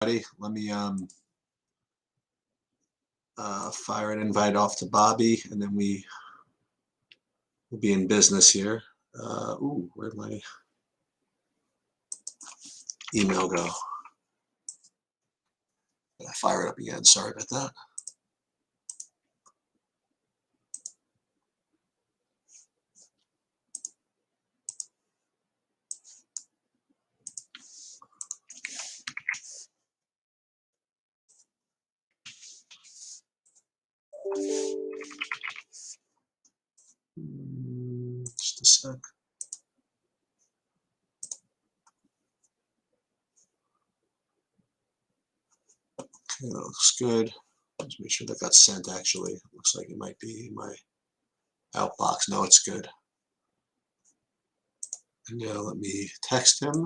Let me fire an invite off to Bobby, and then we will be in business here. Where'd my email go? I fire it up again. Sorry about that. Just a sec. Okay, that looks good. Let's make sure that got sent, actually. It looks like it might be in my outbox. No, it's good. And now let me text him.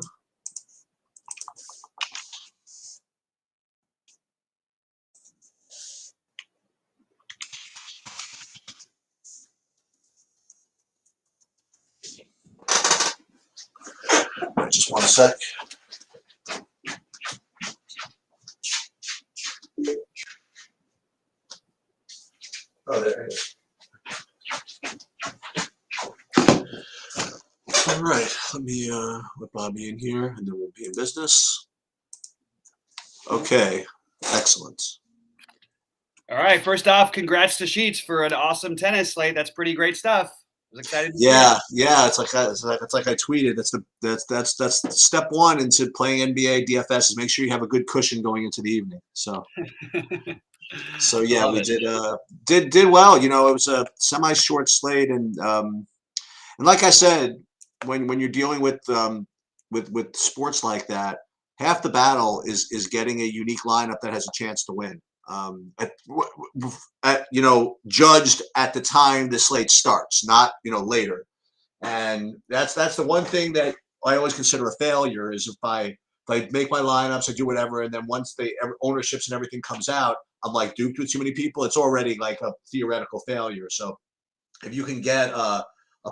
Just one sec. Oh, there it is. All right, let me let Bobby in here, and then we'll be in business. Okay, excellent. All right, first off, congrats to Sheets for an awesome tennis slate. That's pretty great stuff. I was excited to Yeah. It's like I tweeted. That's step one into playing NBA DFS is make sure you have a good cushion going into the evening. So yeah, we did well. You know, it was a semi-short slate, and like I said, when you're dealing with sports like that, half the battle is getting a unique lineup that has a chance to win. Judged at the time the slate starts, not later. And that's the one thing that I always consider a failure is if I make my lineups, I do whatever, and then once the ownerships and everything comes out, I'm like duped with too many people. It's already like a theoretical failure. So if you can get a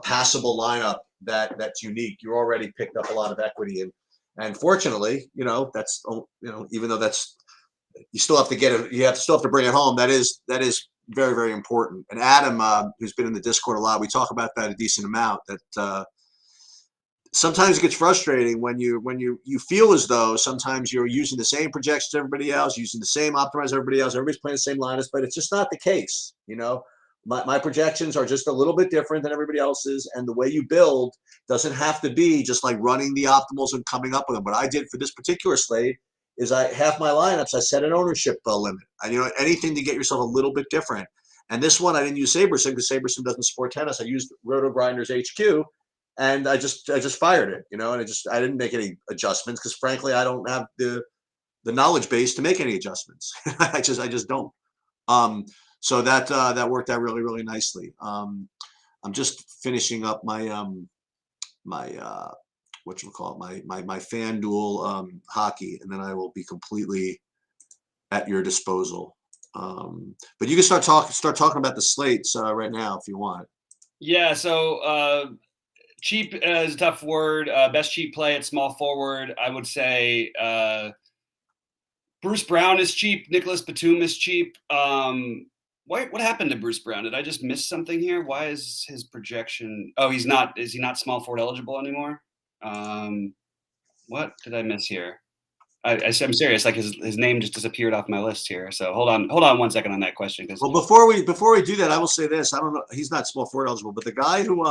passable lineup that's unique, you're already picked up a lot of equity. And fortunately, that's even though that's you still have to get it, still have to bring it home. That is very, very important. And Adam, who's been in the Discord a lot, we talk about that a decent amount. That sometimes it gets frustrating when you feel as though sometimes you're using the same projections as everybody else, using the same optimizer everybody else, everybody's playing the same lineups, but it's just not the case. My projections are just a little bit different than everybody else's, and the way you build doesn't have to be just like running the optimals and coming up with them. What I did for this particular slate is half my lineups, I set an ownership limit. And anything to get yourself a little bit different. And this one, I didn't use SaberSim because SaberSim doesn't support tennis. I used Roto Grinders HQ, and I just fired it. And I didn't make any adjustments because frankly, I don't have the knowledge base to make any adjustments. I just don't. So that worked out really, really nicely. I'm just finishing up my my FanDuel hockey, and then I will be completely at your disposal. But you can start talking about the slates right now if you want. Yeah. So cheap is a tough word. Best cheap play at small forward, I would say. Bruce Brown is cheap. Nicholas Batum is cheap. What happened to Bruce Brown? Did I just miss something here? Why is his projection? Oh, he's not. Is he not small forward eligible anymore? What did I miss here? I'm serious. Like his name just disappeared off my list here. So hold on 1 second on that question. Well, before we do that, I will say this. I don't know. He's not small forward eligible, but the guy who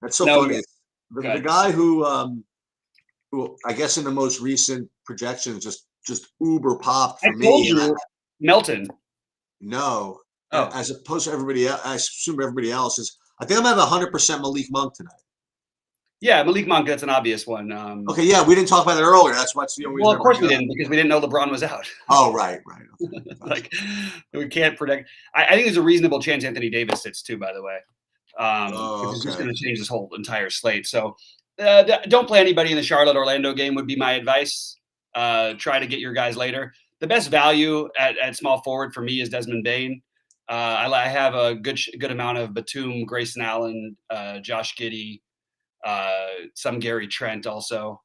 that's so funny. The guy who I guess in the most recent projections just uber popped for me. I told you, Melton. No. Oh. As opposed to everybody else, I assume everybody else is. I think I'm at 100% Malik Monk tonight. Yeah, Malik Monk, that's an obvious one. Okay, yeah, we didn't talk about that earlier. That's what's the only reason. Well, of course we didn't, because we didn't know LeBron was out. Oh, right. Okay. Like, we can't predict. I think there's a reasonable chance Anthony Davis sits too, by the way. It's just going to change this whole entire slate. So don't play anybody in the Charlotte-Orlando game would be my advice. Try to get your guys later. The best value at small forward for me is Desmond Bane. I have a good amount of Batum, Grayson Allen, Josh Giddey, some Gary Trent also.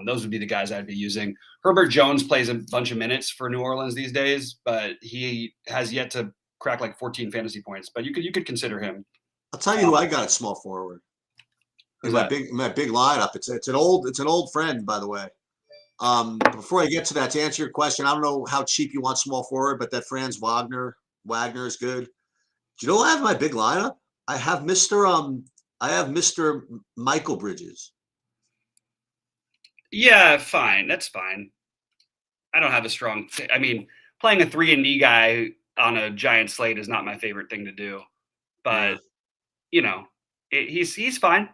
Those would be the guys I'd be using. Herbert Jones plays a bunch of minutes for New Orleans these days, but he has yet to crack like 14 fantasy points. But you could consider him. I'll tell you who I got at small forward in my big lineup. It's an old friend, by the way. Before I get to that, to answer your question, I don't know how cheap you want small forward, but that Franz Wagner is good. Do you know what I have in my big lineup? I have Mr. Michael Bridges. Yeah, fine. That's fine. I don't have a strong. I mean, playing a 3-and-D guy on a giant slate is not my favorite thing to do, but he's fine.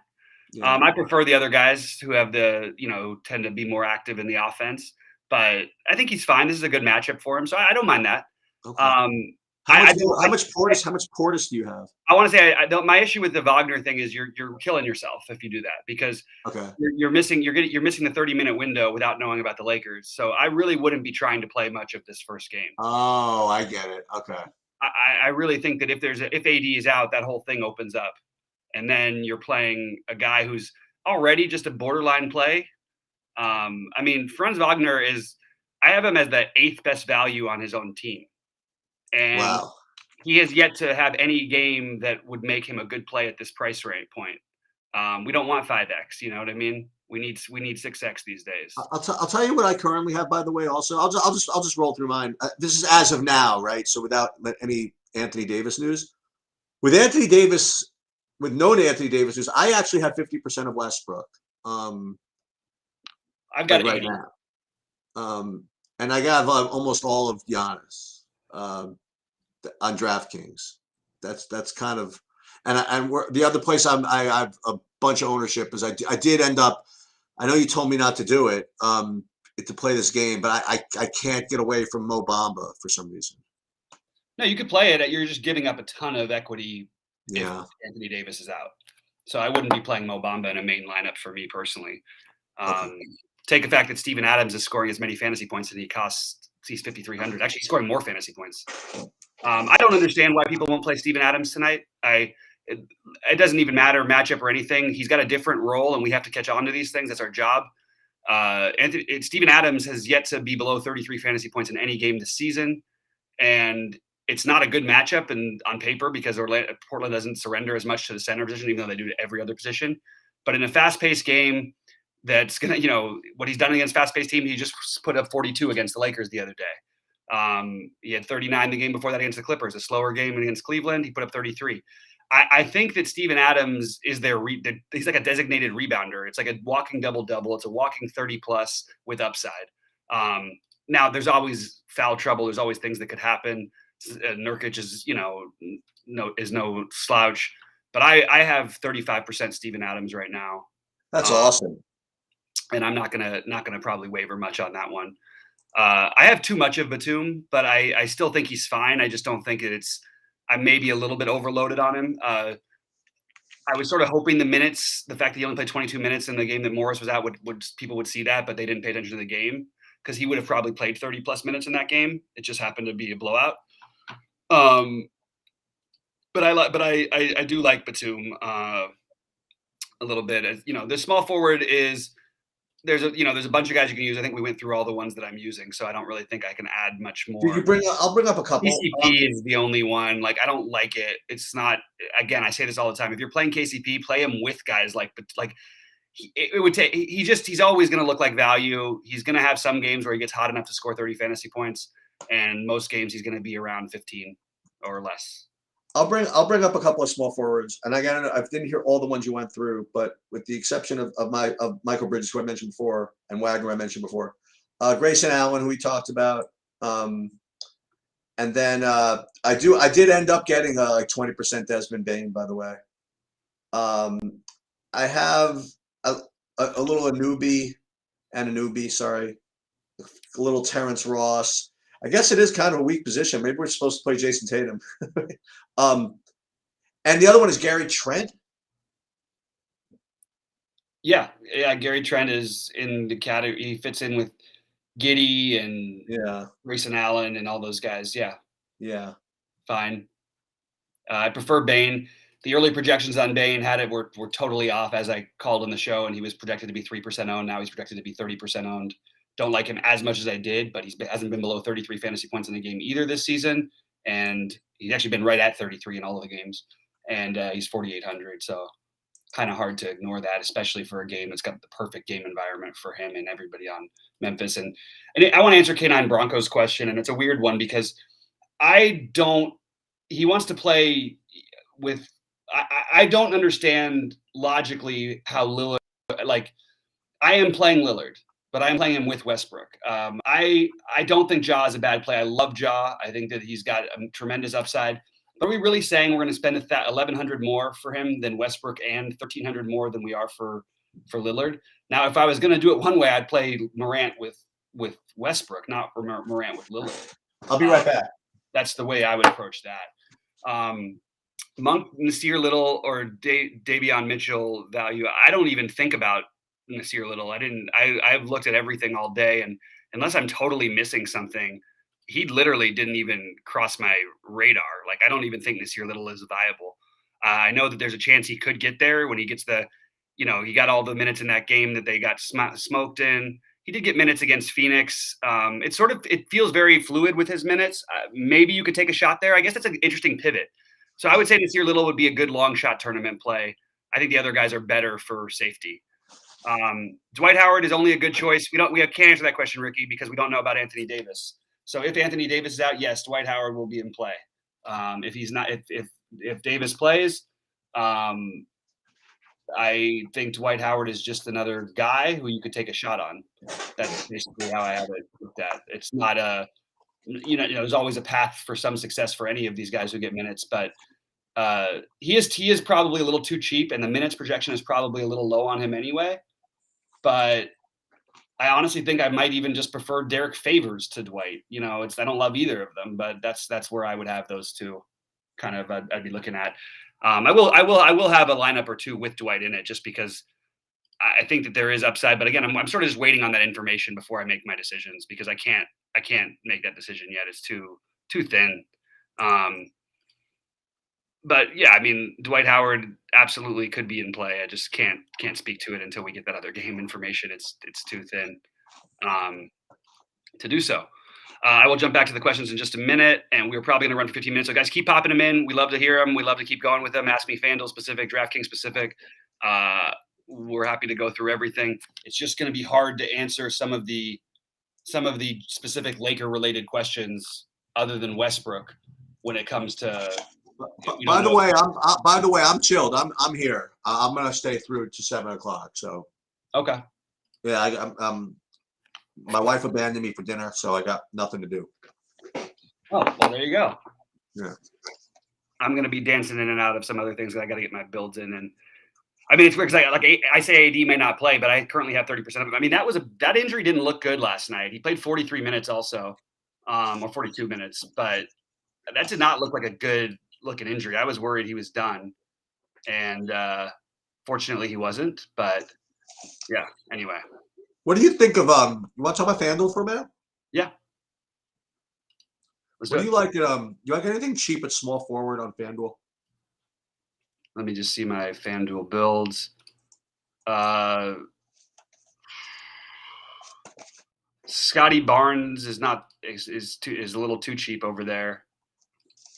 Yeah. I prefer the other guys who have tend to be more active in the offense, but I think he's fine. This is a good matchup for him, so I don't mind that. Okay. How much Portis do you have? I want to say my issue with the Wagner thing is you're killing yourself if you do that, because you're missing the 30-minute window without knowing about the Lakers. So I really wouldn't be trying to play much of this first game. Oh, I get it. Okay. I really think that if AD is out, that whole thing opens up, and then you're playing a guy who's already just a borderline play. I mean, Franz Wagner I have him as the 8th best value on his own team. And he has yet to have any game that would make him a good play at this price rate point. We don't want 5x, you know what I mean? We need 6x these days. I'll tell you what I currently have, by the way. Also, I'll just roll through mine. This is as of now, right? So without any Anthony Davis news. With no Anthony Davis news, I actually have 50% of Westbrook. I've got right now, and I got almost all of Giannis. On DraftKings, that's kind of, and the other place I have a bunch of ownership is I did end up. I know you told me not to do it, to play this game, but I can't get away from Mo Bamba for some reason. No, you could play it. You're just giving up a ton of equity if Anthony Davis is out. So I wouldn't be playing Mo Bamba in a main lineup for me personally. Take the fact that Steven Adams is scoring as many fantasy points and he's 5,300. Actually, he's scoring more fantasy points. I don't understand why people won't play Steven Adams tonight. It doesn't even matter matchup or anything. He's got a different role, and we have to catch on to these things. That's our job. Steven Adams has yet to be below 33 fantasy points in any game this season, and it's not a good matchup on paper because Portland doesn't surrender as much to the center position, even though they do to every other position. But in a fast-paced game, that's going to, what he's done against fast-paced team, he just put up 42 against the Lakers the other day. He had 39 the game before that against the Clippers, a slower game against Cleveland. He put up 33. I think that Steven Adams is he's like a designated rebounder. It's like a walking double-double. It's a walking 30-plus with upside. Now, there's always foul trouble. There's always things that could happen. Nurkic is, no slouch. But I have 35% Steven Adams right now. That's awesome. And I'm not gonna probably waver much on that one. I have too much of Batum, but I still think he's fine. I just don't think I may be a little bit overloaded on him. I was sort of hoping the fact that he only played 22 minutes in the game that Morris was out, people would see that, but they didn't pay attention to the game because he would have probably played 30 plus minutes in that game. It just happened to be a blowout. But I do like Batum a little bit. The small forward is. There's a bunch of guys you can use. I think we went through all the ones that I'm using, so I don't really think I can add much more. I'll bring up a couple. KCP is the only one. Like, I don't like it. It's not. Again, I say this all the time. If you're playing KCP, play him with guys it would take. He's always going to look like value. He's going to have some games where he gets hot enough to score 30 fantasy points, and most games he's going to be around 15 or less. I'll bring up a couple of small forwards, and again, I didn't hear all the ones you went through, but with the exception of Michael Bridges, who I mentioned before, and Wagner I mentioned before, Grayson Allen, who we talked about, and then I did end up getting like 20% Desmond Bane, by the way. I have a little Anunoby, a little Terrence Ross. I guess it is kind of a weak position. Maybe we're supposed to play Jason Tatum. And the other one is Gary Trent. Yeah, Gary Trent is in the category. He fits in with Giddey and Grayson Allen and all those guys. Yeah, yeah, fine. I prefer Bane. The early projections on Bane had it were totally off, as I called on the show, and he was projected to be 3% owned. Now he's projected to be 30% owned. Don't like him as much as I did, but he hasn't been below 33 fantasy points in the game either this season, and he's actually been right at 33 in all of the games, and he's 4,800. So kind of hard to ignore that, especially for a game that's got the perfect game environment for him and everybody on Memphis. And I want to answer K9 Broncos question, and it's a weird one because he wants to play with. I don't understand logically how Lillard, like, I am playing Lillard, but I am playing him with Westbrook. I don't think Ja is a bad play. I love Ja. I think that he's got a tremendous upside. But are we really saying we're going to spend 1,100 more for him than Westbrook and 1,300 more than we are for Lillard? Now, if I was going to do it one way, I'd play Morant with Westbrook, not Morant with Lillard. I'll be right back. That's the way I would approach that. Monk, Nasir Little, or Davion Mitchell value. I don't even think about Nasir Little. I've looked at everything all day, and unless I'm totally missing something, he literally didn't even cross my radar. Like, I don't even think Nasir Little is viable. I know that there's a chance he could get there when he gets he got all the minutes in that game that they got smoked in. He did get minutes against Phoenix. It feels very fluid with his minutes. Maybe you could take a shot there. I guess that's an interesting pivot. So I would say Nasir Little would be a good long shot tournament play. I think the other guys are better for safety. Dwight Howard is only a good choice. We can't answer that question, Ricky, because we don't know about Anthony Davis. So if Anthony Davis is out, yes, Dwight Howard will be in play. If he's not, if Davis plays, I think Dwight Howard is just another guy who you could take a shot on. That's basically how I have it looked at. It's not there's always a path for some success for any of these guys who get minutes, but he is probably a little too cheap, and the minutes projection is probably a little low on him anyway. But I honestly think I might even just prefer Derrick Favors to Dwight. I don't love either of them, but that's where I would have those two. Kind of, I'd be looking at. I will have a lineup or two with Dwight in it, just because I think that there is upside. But again, I'm sort of just waiting on that information before I make my decisions, because I can't make that decision yet. It's too thin. But yeah, I mean, Dwight Howard absolutely could be in play. I just can't speak to it until we get that other game information. It's too thin to do so. I will jump back to the questions in just a minute, and we're probably going to run for 15 minutes. So guys, keep popping them in. We love to hear them. We love to keep going with them. Ask Me FanDuel specific, DraftKings specific. We're happy to go through everything. It's just going to be hard to answer some of the specific Laker related questions other than Westbrook when it comes to. By the way, I'm chilled. I'm here. I'm gonna stay through to 7:00. So. Okay. Yeah, my wife abandoned me for dinner, so I got nothing to do. Oh, well, there you go. Yeah. I'm gonna be dancing in and out of some other things. I got to get my builds in, and I mean, it's weird because I say AD may not play, but I currently have 30% of it. I mean, that injury didn't look good last night. He played 43 minutes also, or 42 minutes, but that did not look like a good looking injury. I was worried he was done, and fortunately he wasn't. But yeah, anyway. What do you think of you want to talk about FanDuel for a minute? Yeah. What do you like? You like anything cheap at small forward on FanDuel? Let me just see my FanDuel builds. Scotty Barnes is a little too cheap over there.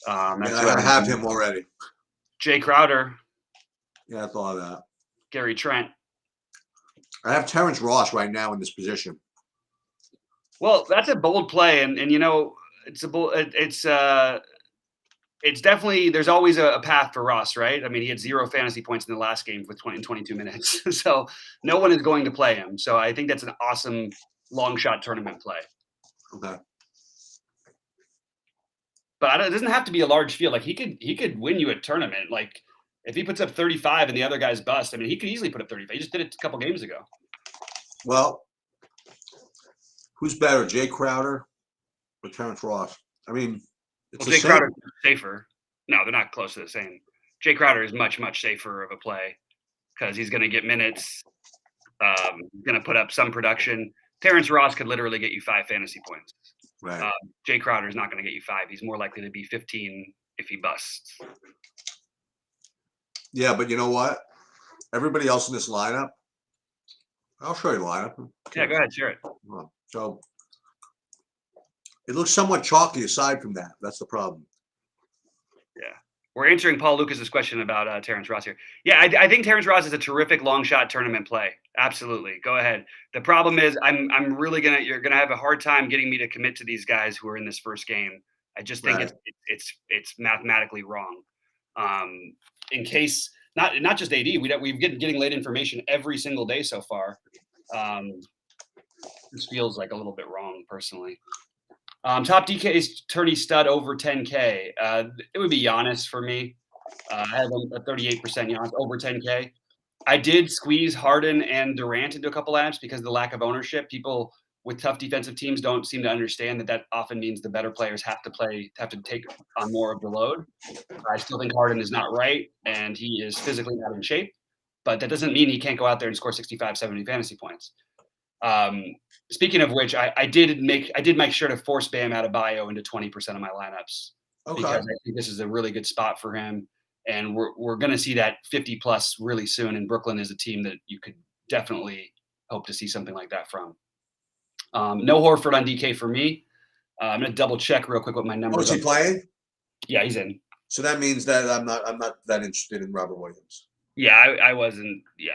I have him already. Jay Crowder. Yeah, I thought of that. Gary Trent. I have Terrence Ross right now in this position. Well, that's a bold play, and it's definitely, there's always a path for Ross, right? I mean, he had 0 fantasy points in the last game with 22 minutes, so no one is going to play him. So I think that's an awesome long shot tournament play. Okay. But it doesn't have to be a large field. Like he could win you a tournament. Like if he puts up 35 and the other guy's bust, I mean, he could easily put up 35. He just did it a couple games ago. Well, who's better, Jay Crowder or Terrence Ross? I mean, Jay Crowder is safer. No, they're not close to the same. Jay Crowder is much, much safer of a play because he's going to get minutes, going to put up some production. Terrence Ross could literally get you 5 fantasy points. Right. Jay Crowder is not going to get you 5. He's more likely to be 15 if he busts. Yeah, but you know what? Everybody else in this lineup, I'll show you the lineup. Yeah, go ahead, share it. So it looks somewhat chalky aside from that. That's the problem. Yeah. We're answering Paul Lucas's question about Terrence Ross here. Yeah, I think Terrence Ross is a terrific long shot tournament play. Absolutely. Go ahead. The problem is you're gonna have a hard time getting me to commit to these guys who are in this first game. I just think Right. it's mathematically wrong. In case not just AD, we've been getting late information every single day so far. This feels like a little bit wrong personally. Top DK's tourney stud over 10K. It would be Giannis for me. I have a 38% Giannis over 10K. I did squeeze Harden and Durant into a couple lineups because of the lack of ownership. People with tough defensive teams don't seem to understand that often means the better players have to take on more of the load. I still think Harden is not right, and he is physically not in shape. But that doesn't mean he can't go out there and score 65, 70 fantasy points. Speaking of which, I did make sure to force Bam Adebayo into 20% of my lineups because I think this is a really good spot for him, and we're going to see that 50 plus really soon. And Brooklyn is a team that you could definitely hope to see something like that from. No Horford on DK for me. I'm going to double check real quick what my numbers. Oh, is he playing? Yeah, he's in. So that means that I'm not that interested in Robert Williams. Yeah, I wasn't. Yeah.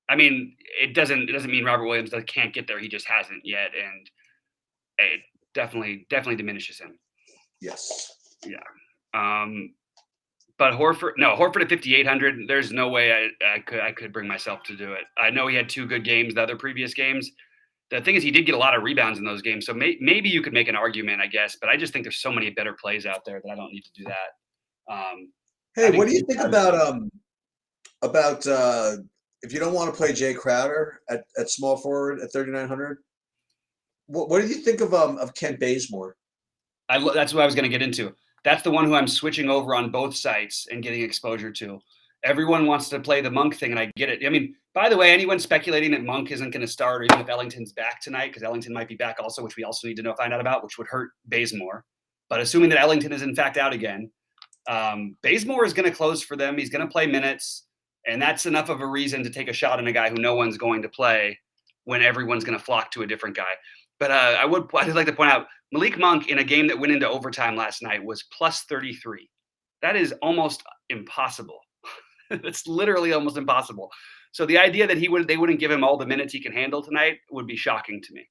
I mean, it doesn't mean Robert Williams can't get there. He just hasn't yet, and it definitely diminishes him. Yes. Yeah. But Horford at 5,800. There's no way I could bring myself to do it. I know he had 2 good games the other previous games. The thing is, he did get a lot of rebounds in those games, so maybe you could make an argument, I guess. But I just think there's so many better plays out there that I don't need to do that. Hey, what do you think about if you don't want to play Jay Crowder at small forward at 3,900? What do you think of Kent Bazemore? That's what I was going to get into. That's the one who I'm switching over on both sites and getting exposure to. Everyone wants to play the Monk thing, and I get it. I mean, by the way, anyone speculating that Monk isn't going to start, or even if Ellington's back tonight, because Ellington might be back also, which we also need to find out about, which would hurt Bazemore. But assuming that Ellington is in fact out again, Bazemore is going to close for them. He's going to play minutes, and that's enough of a reason to take a shot on a guy who no one's going to play when everyone's going to flock to a different guy. But I'd like to point out Malik Monk in a game that went into overtime last night was plus 33. That is almost impossible. It's literally almost impossible. So the idea that they wouldn't give him all the minutes he can handle tonight would be shocking to me.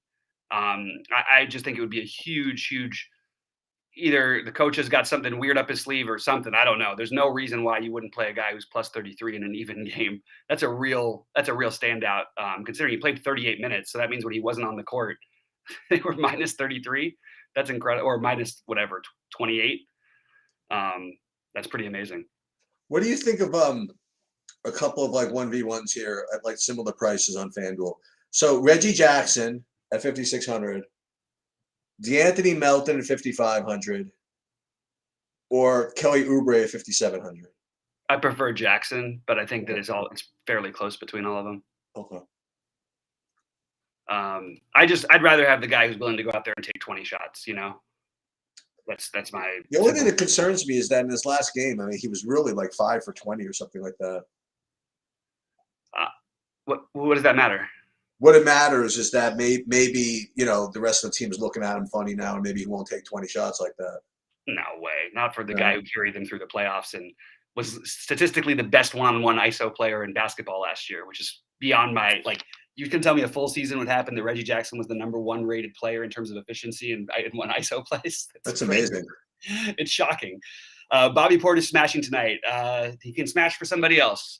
I just think it would be a huge. Either the coach has got something weird up his sleeve or something. I don't know. There's no reason why you wouldn't play a guy who's plus 33 in an even game. That's a real standout. Considering he played 38 minutes, so that means when he wasn't on the court, they were minus 33. That's incredible, or minus whatever 28. That's pretty amazing. What do you think of a couple of like 1v1s here at like similar prices on FanDuel? So Reggie Jackson at 5,600, DeAnthony Melton at 5,500, or Kelly Oubre at 5,700. I prefer Jackson, but I think that it's fairly close between all of them. Okay. I'd rather have the guy who's willing to go out there and take 20 shots. That's my. The only thing that concerns me is that in his last game, I mean, he was really like 5 for 20 or something like that. What does that matter? What it matters is that maybe the rest of the team is looking at him funny now, and maybe he won't take 20 shots like that. No way, not for the guy who carried them through the playoffs and was statistically the best one-on-one ISO player in basketball last year, which is beyond my like. You can tell me a full season would happen that Reggie Jackson was the number 1 rated player in terms of efficiency in 1 ISO plays. That's amazing. It's shocking. Bobby Portis smashing tonight. He can smash for somebody else.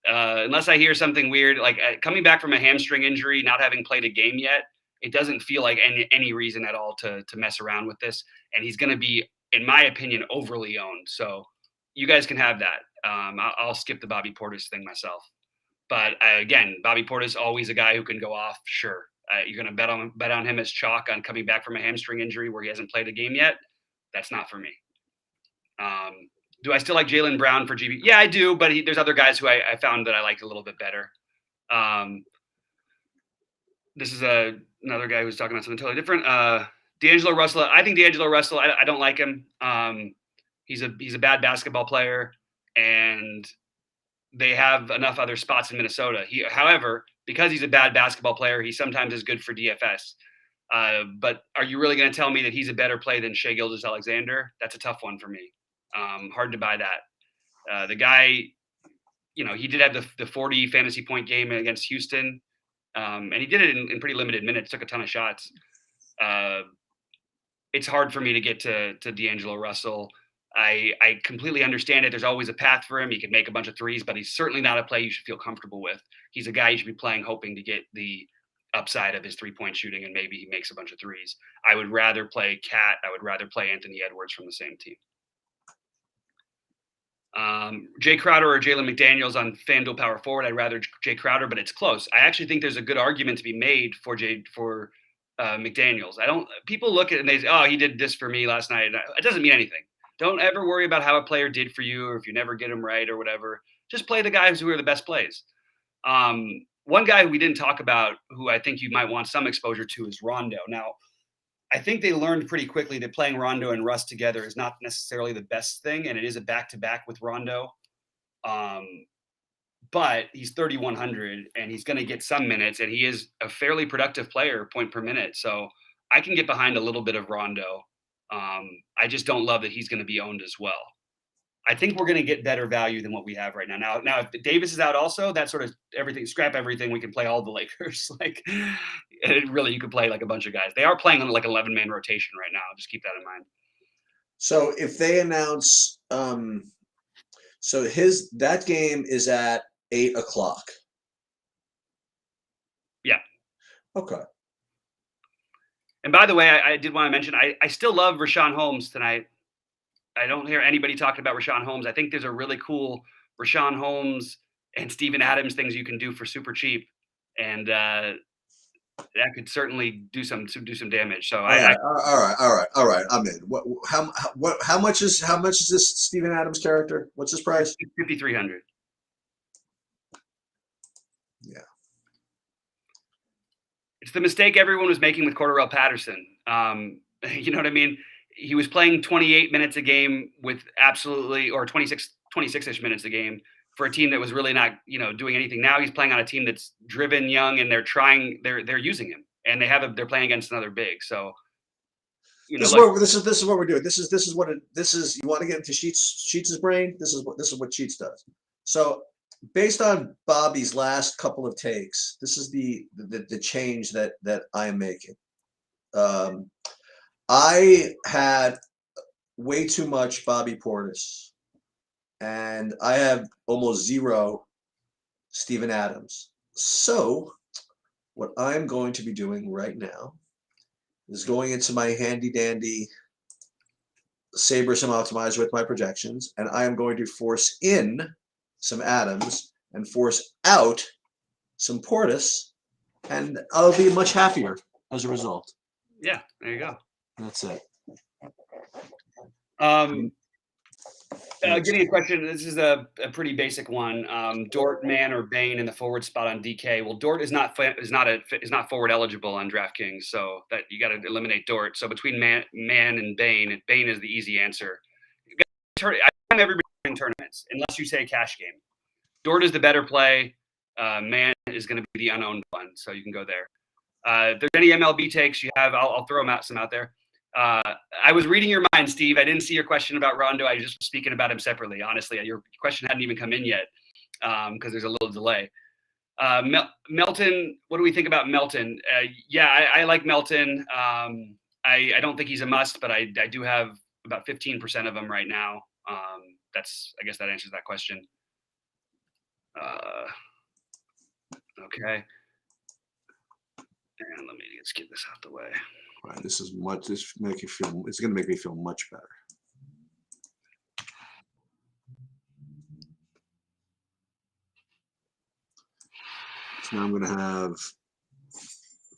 Unless I hear something weird, like coming back from a hamstring injury, not having played a game yet, it doesn't feel like any reason at all to mess around with this. And he's going to be, in my opinion, overly owned. So you guys can have that. I'll skip the Bobby Portis thing myself. But again, Bobby Portis, always a guy who can go off. Sure. You're going to bet on him as chalk on coming back from a hamstring injury where he hasn't played a game yet. That's not for me. Do I still like Jaylen Brown for GB? Yeah, I do. But there's other guys who I found that I liked a little bit better. This is another guy who's talking about something totally different. D'Angelo Russell. I think D'Angelo Russell, I don't like him. He's a bad basketball player. And they have enough other spots in Minnesota. However, because he's a bad basketball player, he sometimes is good for DFS. But are you really going to tell me that he's a better play than Shai Gilgeous-Alexander? That's a tough one for me. Hard to buy that. The guy, he did have the 40 fantasy point game against Houston, and he did it in pretty limited minutes, took a ton of shots. It's hard for me to get to D'Angelo Russell. I completely understand it. There's always a path for him. He can make a bunch of threes, but he's certainly not a play you should feel comfortable with. He's a guy you should be playing hoping to get the upside of his three-point shooting, and maybe he makes a bunch of threes. I would rather play Cat. I would rather play Anthony Edwards from the same team. Jay Crowder or Jalen McDaniels on FanDuel Power Forward. I'd rather Jay Crowder, but it's close. I actually think there's a good argument to be made for McDaniels. People look at it and they say, oh, he did this for me last night. It doesn't mean anything. Don't ever worry about how a player did for you, or if you never get him right or whatever. Just play the guys who are the best plays. One guy we didn't talk about who I think you might want some exposure to is Rondo. Now, I think they learned pretty quickly that playing Rondo and Russ together is not necessarily the best thing, and it is a back-to-back with Rondo. But he's 3,100, and he's going to get some minutes, and he is a fairly productive player, point per minute. So I can get behind a little bit of Rondo. I just don't love that he's going to be owned as well. I think we're going to get better value than what we have right now. Now, if Davis is out also, that sort of everything, scrap everything. We can play all the Lakers. Really, you could play like a bunch of guys. They are playing on like 11-man rotation right now. Just keep that in mind. So if they announce, that game is at 8:00. Yeah. Okay. And by the way, I did want to mention, I still love Richaun Holmes tonight. I don't hear anybody talking about Richaun Holmes. I think there's a really cool Richaun Holmes and Steven Adams things you can do for super cheap, and that could certainly do some damage. So all right. I'm in. How much is this Steven Adams character? What's his price? 5,300. Yeah. It's the mistake everyone was making with Cordarrelle Patterson. You know what I mean? He was playing 28 minutes a game with or 26-ish minutes a game for a team that was really not, doing anything. Now he's playing on a team that's driven, young, and they're using him, and they're playing against another big. So, this is what we're doing. This is you want to get into Sheets' brain. This is what Sheets does. So based on Bobby's last couple of takes, this is the change that I am making. I had way too much Bobby Portis, and I have almost zero Steven Adams. So what I'm going to be doing right now is going into my handy dandy SaberSim optimizer with my projections, and I am going to force in some Adams and force out some Portis, and I'll be much happier as a result. Yeah, there you go. That's it. Getting a question. This is a pretty basic one. Dort, Man, or Bane in the forward spot on DK. Well, Dort is not forward eligible on DraftKings, so that you got to eliminate Dort. So between Man and Bane is the easy answer. I am everybody in tournaments unless you say cash game. Dort is the better play. Man is going to be the unowned one, so you can go there. If there's any MLB takes you have, I'll throw some out there. I was reading your mind, Steve. I didn't see your question about Rondo. I just was speaking about him separately. Honestly, your question hadn't even come in yet because there's a little delay. Melton, what do we think about Melton? I like Melton. I don't think he's a must, but I do have about 15% of him right now. I guess that answers that question. Okay. And let me just get this out the way. Right, it's going to make me feel much better. So now I'm going to have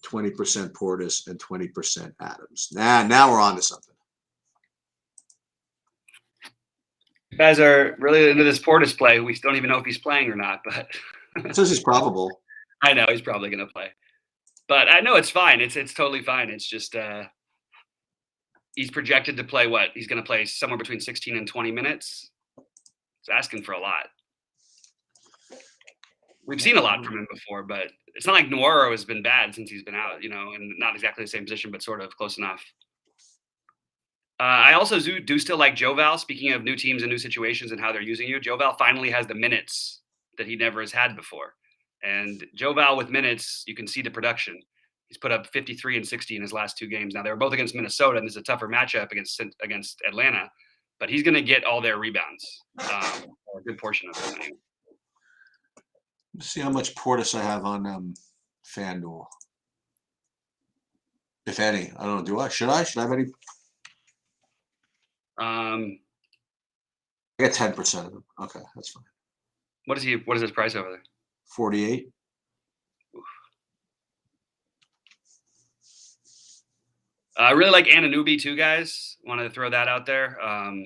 20% Portis and 20% Adams. Now we're on to something. You guys are really into this Portis play. We don't even know if he's playing or not, but it says he's probable. I know he's probably going to play. But I know it's fine. It's totally fine. It's just he's projected to play what? He's going to play somewhere between 16 and 20 minutes. It's asking for a lot. We've seen a lot from him before, but it's not like Noiro has been bad since he's been out, and not exactly the same position, but sort of close enough. I also do still like Joval. Speaking of new teams and new situations and how they're using you, Joval finally has the minutes that he never has had before. And Joval with minutes, you can see the production. He's put up 53 and 60 in his last 2 games. Now they were both against Minnesota, and this is a tougher matchup against Atlanta, but he's going to get all their rebounds, or a good portion of them anyway. Let's see how much Portis I have on FanDuel, if any. I don't know. Do I? Should I have any? I got 10% of them. Okay, that's fine. What is his price over there? 48. I really like Anunoby too, guys. Wanted to throw that out there. I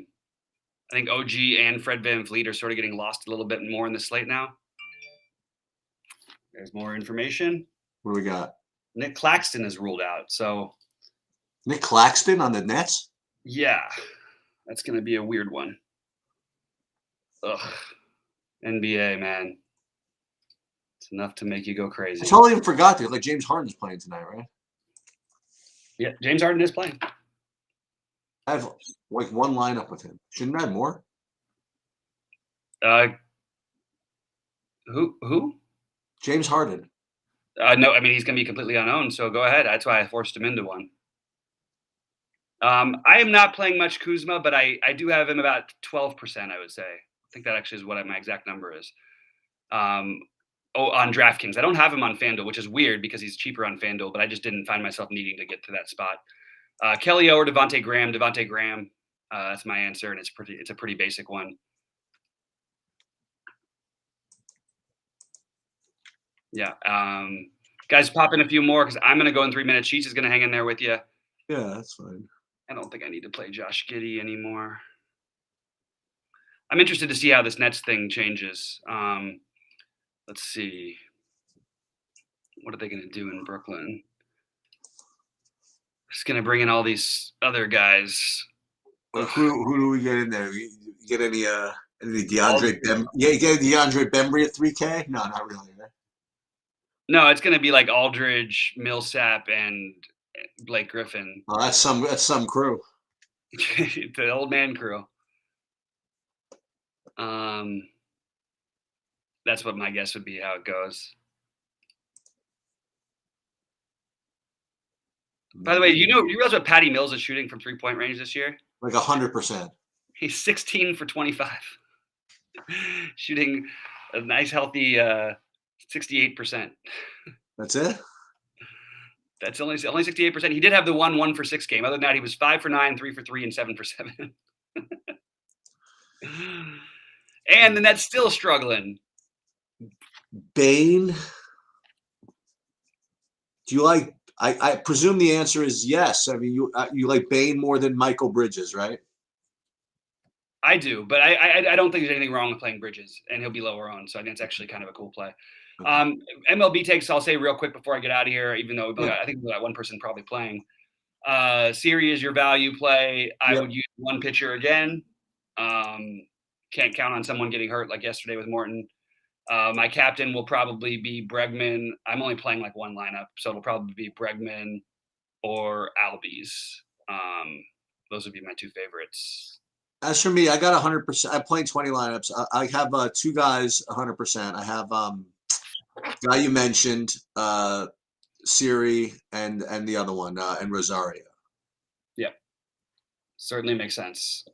think OG and Fred VanVleet are sort of getting lost a little bit more in the slate now. There's more information. What do we got? Nick Claxton is ruled out. So Nick Claxton on the Nets? Yeah, that's going to be a weird one. Ugh. NBA, man. It's enough to make you go crazy. I totally forgot that. Like James Harden's playing tonight, right? Yeah, James Harden is playing. I have like one lineup with him. Shouldn't I have more? Who? James Harden. No, I mean he's going to be completely unowned. So go ahead. That's why I forced him into one. I am not playing much Kuzma, but I do have him about 12%. I would say. I think that actually is what my exact number is. On DraftKings, I don't have him on FanDuel, which is weird because he's cheaper on FanDuel. But I just didn't find myself needing to get to that spot. Kelly O or Devontae Graham. Devontae Graham. That's my answer, and it's a pretty basic one. Yeah. Guys, pop in a few more because I'm going to go in 3 minutes. Sheets is going to hang in there with you. Yeah, that's fine. I don't think I need to play Josh Giddey anymore. I'm interested to see how this Nets thing changes. Let's see. What are they going to do in Brooklyn? Just going to bring in all these other guys. Who do we get in there? You get any DeAndre Bembry? Yeah, you get DeAndre Bembry at 3K? No, not really. Right? No, it's going to be like Aldridge, Millsap, and Blake Griffin. Oh, that's some crew. The old man crew. That's what my guess would be how it goes. By the way, you realize what Patty Mills is shooting from 3-point range this year? Like 100%. He's 16 for 25, shooting a nice healthy 68%. That's it. That's only 68%. He did have the 1 for 6 game. Other than that, he was 5 for 9, 3 for 3, and 7 for 7. And then that's still struggling. Bane. Do you like? I presume the answer is yes. I mean, you like Bane more than Michael Bridges, right? I do, but I don't think there's anything wrong with playing Bridges, and he'll be lower on. So I think it's actually kind of a cool play. Okay. MLB takes, I'll say real quick before I get out of here, even though I think we've got one person probably playing. Siri is your value play. I would use one pitcher again. Can't count on someone getting hurt like yesterday with Morton. My captain will probably be Bregman. I'm only playing like one lineup, so it'll probably be Bregman or Albies. Those would be my 2 favorites. As for me, I got 100%. I'm playing 20 lineups. I have 2 guys 100%. I have guy you mentioned, Siri, and the other one, and Rosario. Yeah, certainly makes sense.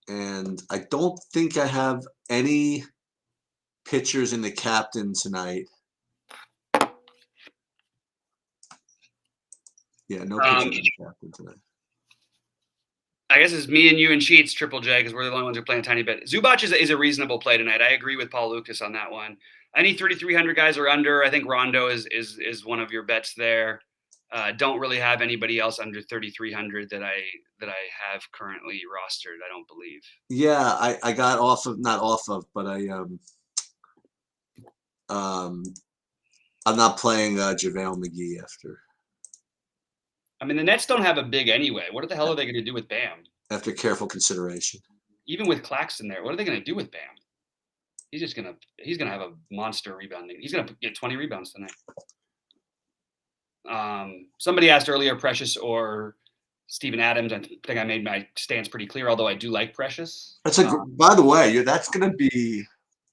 And I don't think I have any pitchers in the captain tonight. Yeah, no pitchers in the captain tonight. I guess it's me and you and Sheets, Triple J, because we're the only ones who are playing a tiny bit. Zubac is a reasonable play tonight. I agree with Paul Lucas on that one. Any 3,300 guys are under. I think Rondo is one of your bets there. Don't really have anybody else under 3,300 that I have currently rostered. I don't believe. Yeah, I got not off of, but I'm not playing JaVale McGee after. I mean, the Nets don't have a big anyway. What the hell are they going to do with Bam? After careful consideration. Even with Claxton there, what are they going to do with Bam? He's gonna have a monster rebounding. He's gonna get 20 rebounds tonight. Somebody asked earlier, Precious or Steven Adams. I think I made my stance pretty clear, although I do like Precious. That's by the way, that's going to be,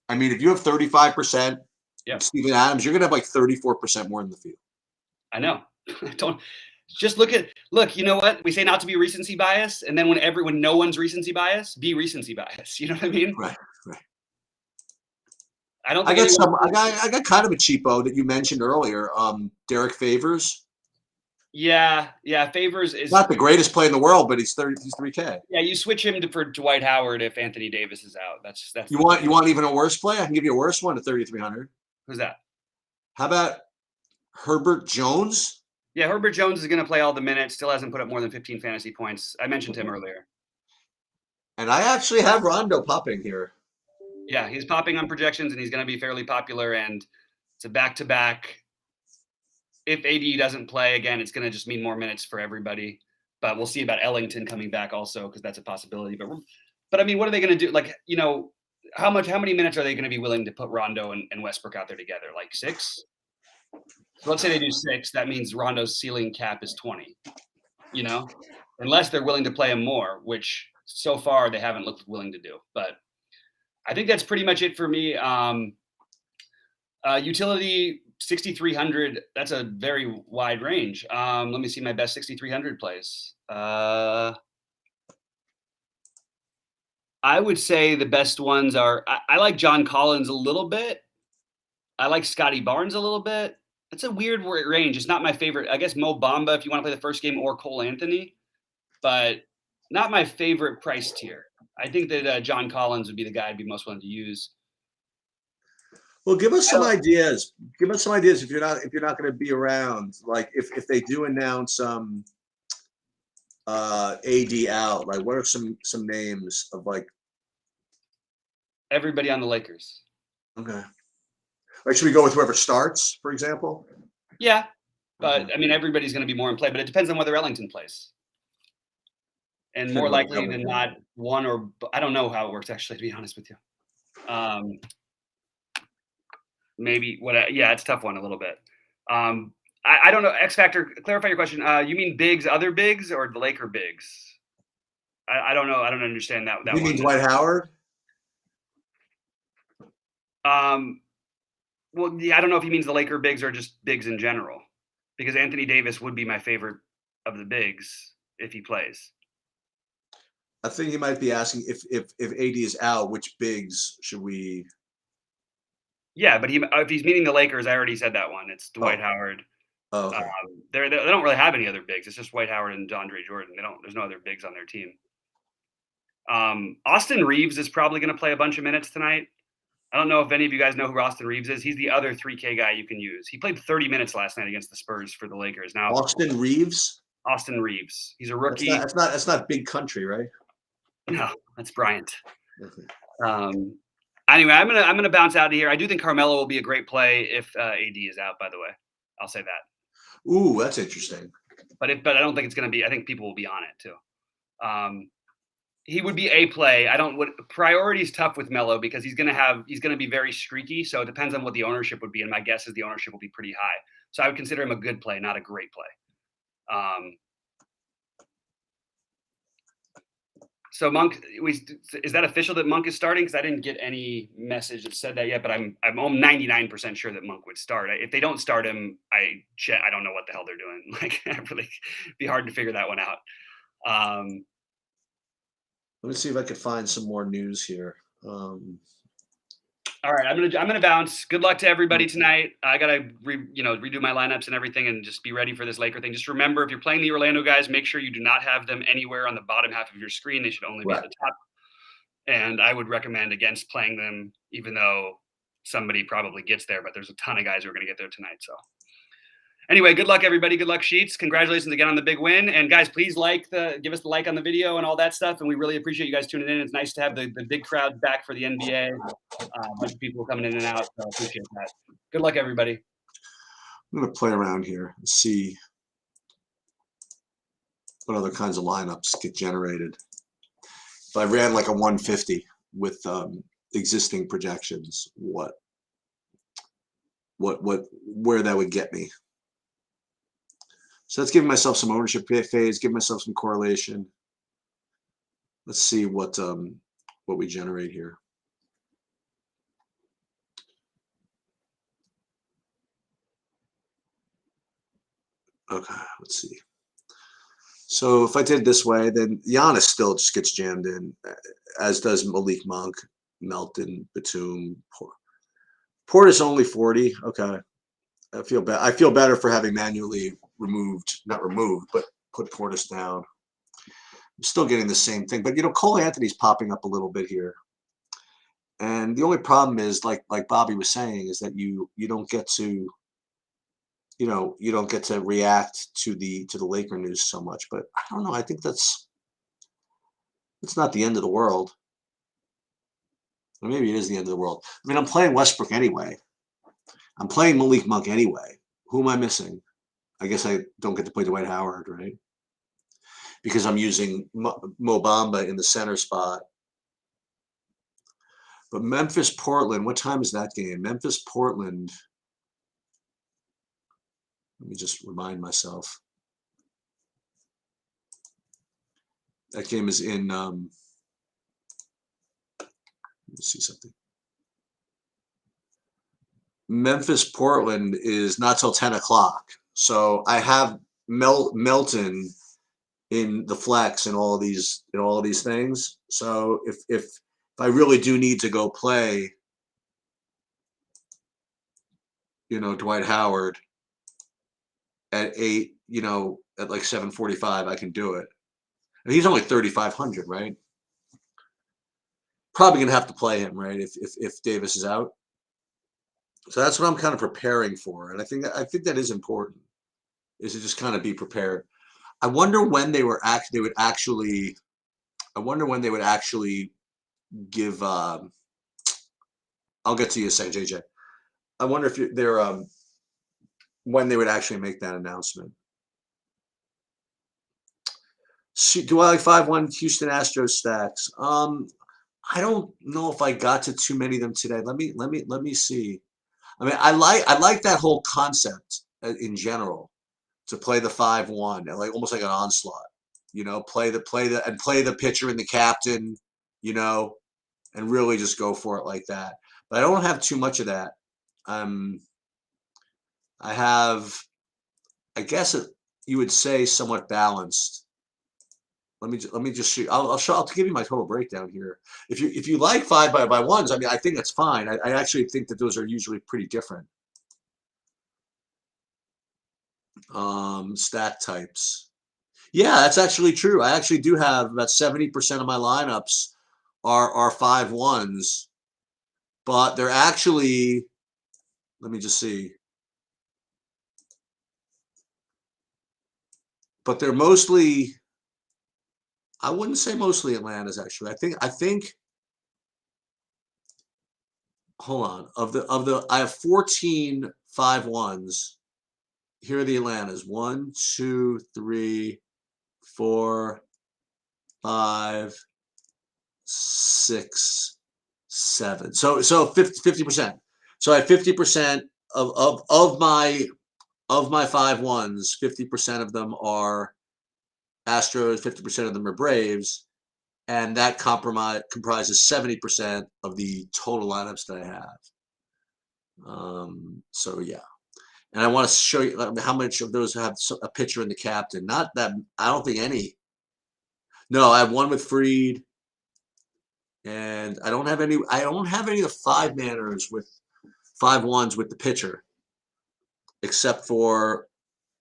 I mean, if you have 35%, Steven Adams, you're going to have like 34% more in the field. I know. Don't just look, you know what? We say not to be recency bias, and then when no one's recency bias, be recency bias. You know what I mean? Right. I don't. I got kind of a cheapo that you mentioned earlier. Derrick Favors. Yeah. Favors is not the greatest play in the world, but he's 3K. Yeah, you switch him for Dwight Howard if Anthony Davis is out. That's. You want even a worse play? I can give you a worse one at 3,300. Who's that? How about Herbert Jones? Yeah, Herbert Jones is going to play all the minutes. Still hasn't put up more than 15 fantasy points. I mentioned him earlier. And I actually have Rondo popping here. Yeah, he's popping on projections, and he's going to be fairly popular. And it's a back-to-back. If AD doesn't play again, it's going to just mean more minutes for everybody. But we'll see about Ellington coming back also, because that's a possibility. But I mean, what are they going to do? Like, you know, how many minutes are they going to be willing to put Rondo and Westbrook out there together? Like 6? So let's say they do 6. That means Rondo's ceiling cap is 20. You know, unless they're willing to play him more, which so far they haven't looked willing to do. But I think that's pretty much it for me. Utility 6,300. That's a very wide range. Let me see my best 6,300 plays. I would say the best ones are, I like John Collins a little bit. I like Scotty Barnes a little bit. It's a weird range. It's not my favorite. I guess Mo Bamba if you want to play the first game, or Cole Anthony, but not my favorite price tier. I think that John Collins would be the guy I'd be most willing to use. Well, give us some ideas. Give us some ideas if you're not going to be around. Like if they do announce AD out, like what are some names of like everybody on the Lakers? Okay. Like should we go with whoever starts, for example? Yeah, but I mean everybody's going to be more in play, but it depends on whether Ellington plays. And more likely than not, one or I don't know how it works actually, to be honest with you. Maybe it's a tough one a little bit. I don't know. X Factor, clarify your question. You mean bigs, other bigs, or the Laker bigs? I don't know. I don't understand that. You mean Dwight Howard? Well, yeah, I don't know if he means the Laker bigs or just bigs in general, because Anthony Davis would be my favorite of the bigs if he plays. I think he might be asking if AD is out, which bigs should we? Yeah, but if he's meaning the Lakers, I already said that one. It's Dwight Howard. Oh, okay. They don't really have any other bigs. It's just Dwight Howard and DeAndre Jordan. There's no other bigs on their team. Austin Reeves is probably going to play a bunch of minutes tonight. I don't know if any of you guys know who Austin Reeves is. He's the other 3K guy you can use. He played 30 minutes last night against the Spurs for the Lakers. Now Austin Reeves. He's a rookie. That's not big country, right? No, that's Bryant. Okay. Anyway, I'm gonna bounce out of here. I do think Carmelo will be a great play if AD is out. By the way, I'll say that. Ooh, that's interesting. But I don't think it's gonna be. I think people will be on it too. He would be a play. Priority is tough with Melo because he's gonna be very streaky. So it depends on what the ownership would be, and my guess is the ownership will be pretty high. So I would consider him a good play, not a great play. So Monk, is that official that Monk is starting? Because I didn't get any message that said that yet, but I'm 99% sure that Monk would start. If they don't start him, I don't know what the hell they're doing. Like, it'd really be hard to figure that one out. Let me see if I can find some more news here. All right, I'm gonna bounce. Good luck to everybody tonight. I gotta redo my lineups and everything, and just be ready for this Laker thing. Just remember, if you're playing the Orlando guys, make sure you do not have them anywhere on the bottom half of your screen. They should only be at the top. And I would recommend against playing them, even though somebody probably gets there. But there's a ton of guys who are gonna get there tonight. So anyway, good luck everybody. Good luck, Sheets. Congratulations again on the big win. And guys, please give us the like on the video and all that stuff. And we really appreciate you guys tuning in. It's nice to have the big crowd back for the NBA. A bunch of people coming in and out. So I appreciate that. Good luck, everybody. I'm going to play around here and see what other kinds of lineups get generated. If I ran like a 150 with existing projections, where that would get me. So that's giving myself some ownership phase, giving myself some correlation. Let's see what we generate here. Okay, let's see. So if I did it this way, then Giannis still just gets jammed in, as does Malik Monk, Melton, Batum. Portis only 40. Okay, I feel bad. I feel better for having manually not removed, but put Portis down. I'm still getting the same thing, but Cole Anthony's popping up a little bit here, and the only problem is, like Bobby was saying, is that you don't get to. You don't get to react to the Laker news so much, but I don't know. I think it's not the end of the world. Or maybe it is the end of the world. I mean, I'm playing Westbrook anyway. I'm playing Malik Monk anyway. Who am I missing? I guess I don't get to play Dwight Howard, right? Because I'm using Mo Bamba in the center spot. But Memphis-Portland, what time is that game? Memphis-Portland. Let me just remind myself. That game is in, let me see something. Memphis-Portland is not till 10 o'clock. So I have Melton in the flex and all these things. So if I really do need to go play, Dwight Howard at 8, at like 7:45, I can do it. And he's only 3,500, right? Probably gonna have to play him, right? If Davis is out. So that's what I'm kind of preparing for, and I think that is important, is to just kind of be prepared. I wonder when they would actually give. I'll get to you in a second, JJ. I wonder if they're when they would actually make that announcement. Do I like 5-1 Houston Astros stacks? I don't know if I got to too many of them today. Let me see. I mean, I like that whole concept in general, to play the 5-1, like almost like an onslaught. Play the pitcher and the captain, and really just go for it like that. But I don't have too much of that. I have, I guess you would say, somewhat balanced. Let me just shoot. I'll give you my total breakdown here. If you like 5x1s, I mean, I think that's fine. I actually think that those are usually pretty different. Stack types. Yeah, that's actually true. I actually do have about 70% of my lineups are 5-1s, but they're actually, let me just see. But they're mostly, I wouldn't say mostly Atlanta's actually. I think hold on. Of the I have 14 5-1s. Here are the Atlantas. 1, 2, 3, 4, 5, 6, 7. So 50%. So I have 50% of my 5-1s. 50% of them are Astros. 50% of them are Braves, and that comprises 70% of the total lineups that I have. So yeah. And I want to show you how much of those have a pitcher and the captain. Not that, I don't think any. No, I have one with Freed, and I don't have any. I don't have any of the 5-manners with 5-1s with the pitcher, except for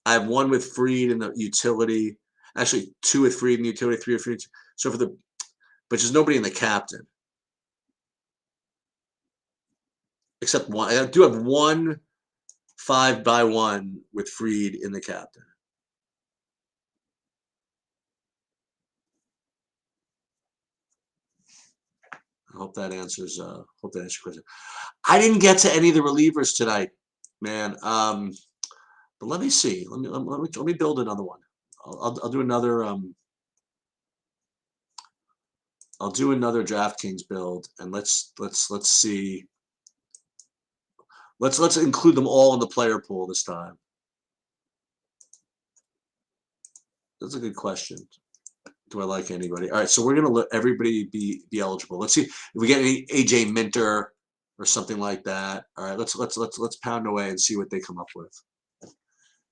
I have one with Freed in the utility. Actually, 2 with Freed in the utility, 3 with Freed. So but there's nobody in the captain, except one. I do have one 5x1 with Freed in the captain. I hope that answers your question. I didn't get to any of the relievers tonight, man. But let me see. Let me build another one. I'll do another I'll do another DraftKings build, and let's see. Let's include them all in the player pool this time. That's a good question. Do I like anybody? All right, so we're gonna let everybody be eligible. Let's see if we get any AJ Minter or something like that. All right, let's pound away and see what they come up with.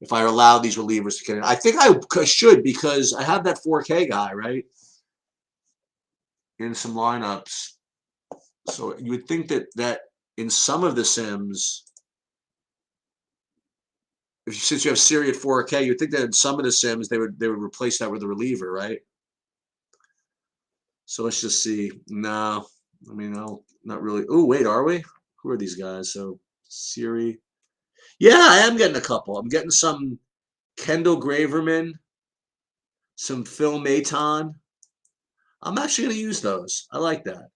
If I allow these relievers to get in, I think I should, because I have that 4K guy right in some lineups. So you would think that in some of the sims, since you have Siri at 4K, you'd think that in some of the sims they would replace that with a reliever, right? So let's just see. No, I mean, no, not really. Oh, wait, are we? Who are these guys? So Siri. Yeah, I am getting a couple. I'm getting some Kendall Graverman, some Phil Maton. I'm actually going to use those. I like that.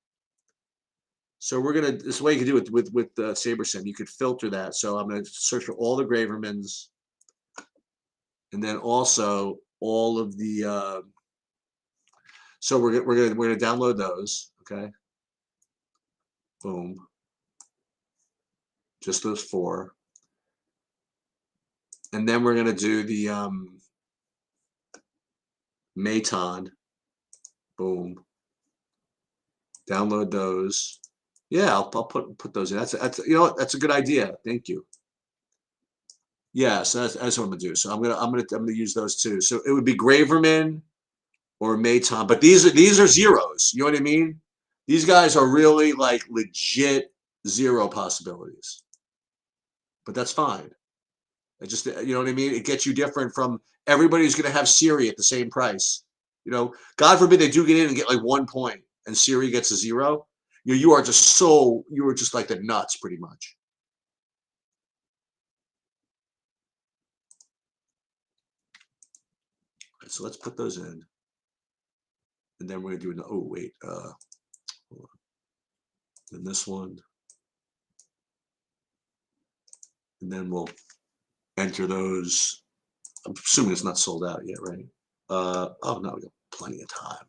So we're going to, this way you can do it with SaberSim. You could filter that. So I'm going to search for all the Gravermans, and then also all of the, so we're going to download those. Okay. Boom. Just those 4. And then we're going to do the Maton. Boom. Download those. Yeah, I'll put those in. That's you know what? That's a good idea. Thank you. Yeah, so that's what I'm gonna do. So I'm gonna use those too. So it would be Graverman or Maton, but these are zeros. You know what I mean? These guys are really like legit 0 possibilities. But that's fine. It just, you know what I mean? It gets you different from everybody who's going to have Siri at the same price. You know, God forbid they do get in and get like 1 point and Siri gets a 0. You are just you are just like the nuts pretty much. Right, so let's put those in. And then we're going to do oh, wait. Then this one. And then we'll enter those. I'm assuming it's not sold out yet, right? Oh, no, we got plenty of time.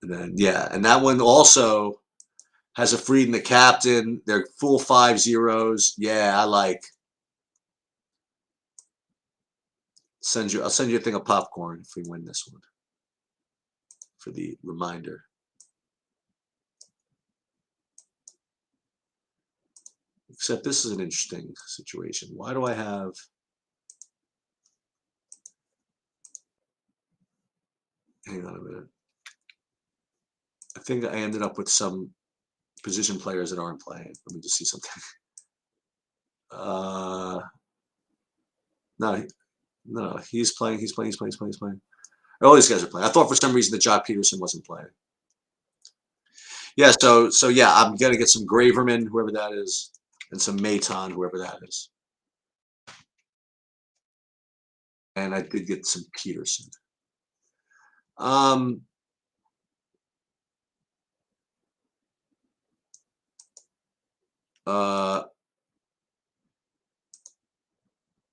And then, yeah, and that one also has a Freed and the captain. They're full 5 zeros. Yeah, I like. I'll send you a thing of popcorn if we win this one for the reminder. Except this is an interesting situation. Why do I have? Hang on a minute. I think I ended up with some position players that aren't playing. Let me just see something. No, he's playing. He's playing. All these guys are playing. I thought for some reason that Jock Peterson wasn't playing. Yeah, so yeah, I'm gonna get some Graverman, whoever that is, and some Maton, whoever that is. And I did get some Peterson.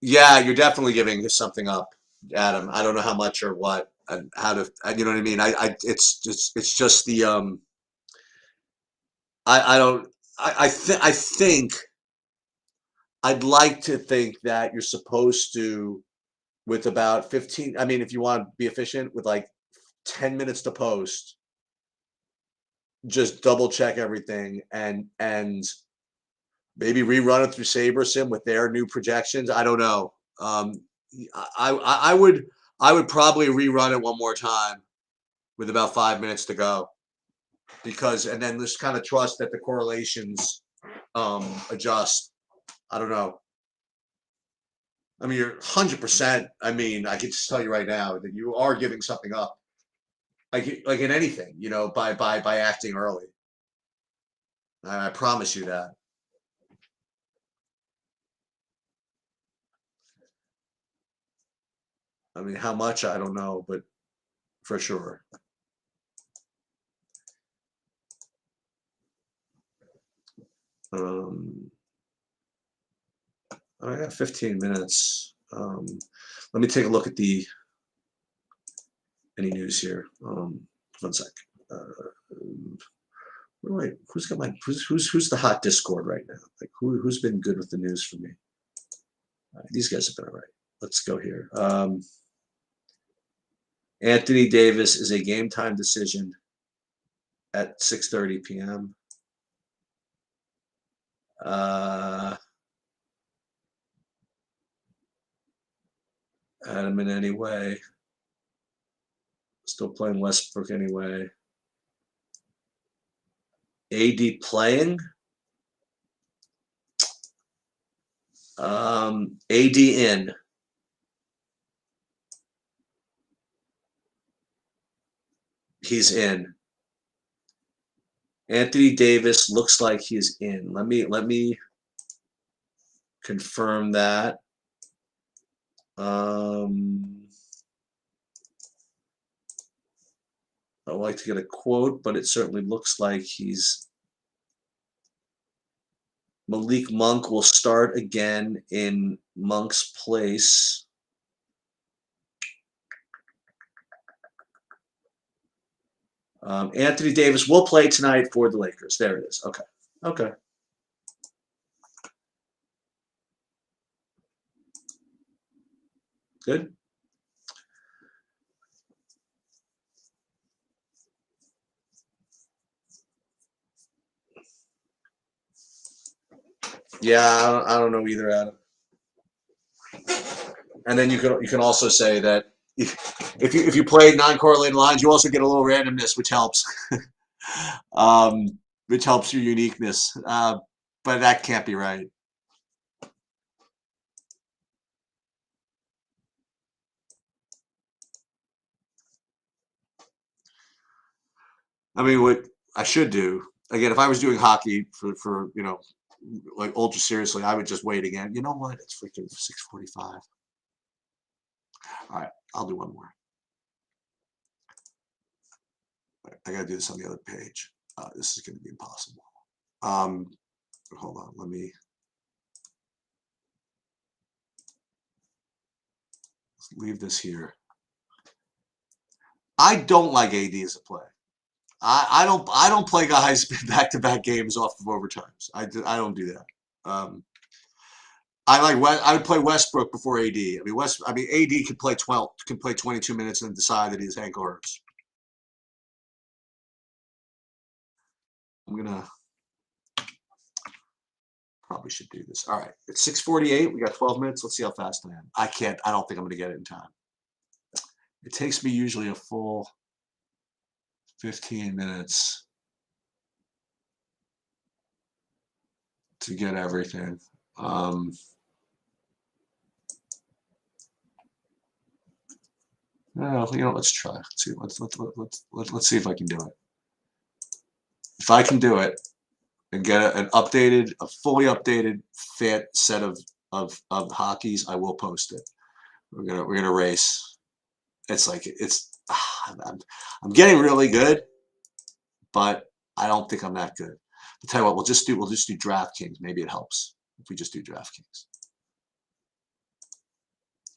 Yeah, you're definitely giving something up, Adam. I don't know how much or what, and how to, you know what I mean? It's just the, I think I'd like to think that you're supposed to, with about 15, I mean, if you want to be efficient, with like 10 minutes to post, just double check everything and maybe rerun it through SaberSim with their new projections. I don't know. I would probably rerun it one more time with about 5 minutes to go, because, and then just kind of trust that the correlations adjust. I don't know. I mean, you're 100%. I mean, I can just tell you right now that you are giving something up, like in anything, you know, by acting early. I promise you that. I mean, how much, I don't know, but for sure. I got 15 minutes. Let me take a look at the any news here. 1 sec. Who's got my who's the hot Discord right now? Like who's been good with the news for me? These guys have been all right. Let's go here. Anthony Davis is a game time decision at 6:30 p.m. Adam in any way. Still playing Westbrook anyway. AD playing. AD in. He's in. Anthony Davis looks like he's in. Let me confirm that. I'd like to get a quote, but it certainly looks like he's. Malik Monk will start again in Monk's place. Anthony Davis will play tonight for the Lakers. There it is. Okay. Okay. Good. Yeah, I don't know either, Adam. And then you can also say that if you play non-correlated lines, you also get a little randomness, which helps. Which helps your uniqueness. But that can't be right. I mean, what I should do, again, if I was doing hockey for like ultra seriously, I would just wait again. You know what? It's freaking 6:45. All right, I'll do one more. I got to do this on the other page. This is going to be impossible. Hold on. Let me leave this here. I don't like AD as a play. I don't play guys back-to-back games off of overtimes. I don't do that. I would play Westbrook before AD. I mean AD can play 22 minutes and decide that his ankle hurts. I'm gonna probably should do this. All right, it's 6:48. We got 12 minutes. Let's see how fast I am. I don't think I'm gonna get it in time. It takes me usually a full 15 minutes to get everything. Let's try. Let's see if I can do it. If I can do it and get a fully updated, fit set of hockeys, I will post it. We're gonna race. I'm getting really good, but I don't think I'm that good. I'll tell you what, we'll just do DraftKings. Maybe it helps if we just do DraftKings.